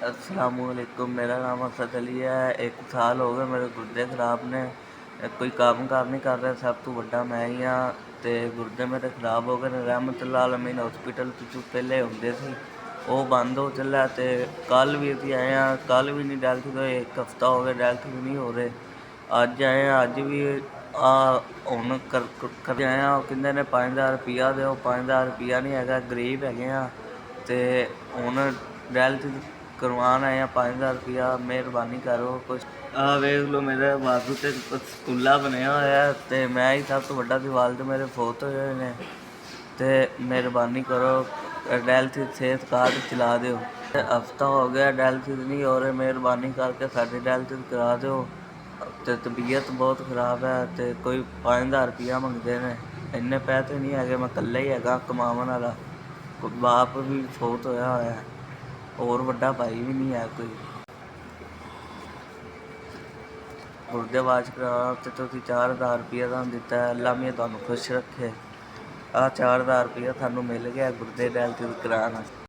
अस्सलामुअलैकुम। मेरा नाम असद अली है। 1 साल हो गए मेरे गुर्दे खराब ने। कोई काम कार नहीं कर रहा, सब तो ਵੱਡਾ मैं ही हाँ। ਤੇ ਗੁਰਦੇ ਮੇਰੇ ਖਰਾਬ ਹੋ ਗਏ ਨੇ। ਰਹਿਮਤੁल्लाह ਆਲਮੀਨ ਹਸਪੀਟਲ ਤੋਂ ਪਹਿਲੇ ਹੁੰਦੇ ਸੀ, ਉਹ ਬੰਦ ਹੋ ਚੱਲਿਆ। ਤੇ ਕੱਲ ਵੀ ਅਸੀਂ ਆਏ ਹਾਂ, ਕੱਲ ਵੀ ਨਹੀਂ ਡੈਥ ਹੋਈ। 1 ਹਫ਼ਤਾ ਹੋ ਗਿਆ ਡੈਥ ਵੀ ਨਹੀਂ ਹੋ ਰਹੇ। ਅੱਜ ਆਏ ਹਾਂ, ਅੱਜ ਵੀ ਹੁਣ ਕਰ ਆਏ ਹਾਂ। ਉਹ ਕਹਿੰਦੇ ਨੇ 5000 ਰੁਪਈਆ ਦਿਓ। 5000 ਰੁਪਈਆ ਨਹੀਂ ਹੈਗਾ, ਗਰੀਬ ਹੈਗੇ ਹਾਂ। ਤੇ ਹੁਣ ਡੈਥ ਕਰਵਾਉਣ ਆਏ ਹਾਂ। 5000 ਰੁਪਈਆ ਮਿਹਰਬਾਨੀ ਕਰੋ ਕੁਛ। ਆਹ ਵੇਖ ਲਓ, ਮੇਰੇ ਬਾਜ਼ੂ ਤੇ ਸਕੂਲਾ ਬਣਿਆ ਹੋਇਆ ਤੇ ਮੈਂ ਹੀ ਸਭ ਤੋਂ ਵੱਡਾ ਸੀ। ਵਾਲਦ ਮੇਰੇ ਫੌਤ ਹੋਏ ਨੇ ਤੇ ਮਿਹਰਬਾਨੀ ਕਰੋ ਡਾਇਲਸਿਸ ਸਿਹਤ ਕਾਰਡ ਚਲਾ ਦਿਓ। ਹਫ਼ਤਾ ਹੋ ਗਿਆ ਡਾਇਲਸਿਸ ਨਹੀਂ ਹੋ ਰਹੇ, ਮਿਹਰਬਾਨੀ ਕਰਕੇ ਸਾਡੀ ਡਾਇਲਸਿਸ ਕਰਾ ਦਿਓ। ਤੇ ਤਬੀਅਤ ਬਹੁਤ ਖਰਾਬ ਹੈ ਤੇ ਕੋਈ 5000 ਰੁਪਈਆ ਮੰਗਦੇ ਨੇ। ਇੰਨੇ ਪੈਸੇ ਨਹੀਂ ਹੈਗੇ, ਮੈਂ ਇਕੱਲਾ ਹੀ ਹੈਗਾ ਕਮਾਉਣ ਵਾਲਾ। ਬਾਪ ਵੀ ਫੌਤ ਹੋਇਆ ਹੋਇਆ, ਹੋਰ ਵੱਡਾ ਭਾਈ ਵੀ ਨਹੀਂ ਹੈ ਕੋਈ। ਗੁਰਦੇ ਵਾਸ਼ ਕਰਾਉਣਾ ਤੇ ਤੁਸੀਂ 4000 ਰੁਪਈਆ ਤੁਹਾਨੂੰ ਦਿੱਤਾ ਹੈ। ਅੱਲਾ ਮੀਆਂ ਤੁਹਾਨੂੰ ਖੁਸ਼ ਰੱਖੇ। ਆਹ 4000 ਰੁਪਈਆ ਤੁਹਾਨੂੰ ਮਿਲ ਗਿਆ ਗੁਰਦੇ ਡਾਇਲਸਿਸ ਕਰਾਉਣ ਵਾਸਤੇ।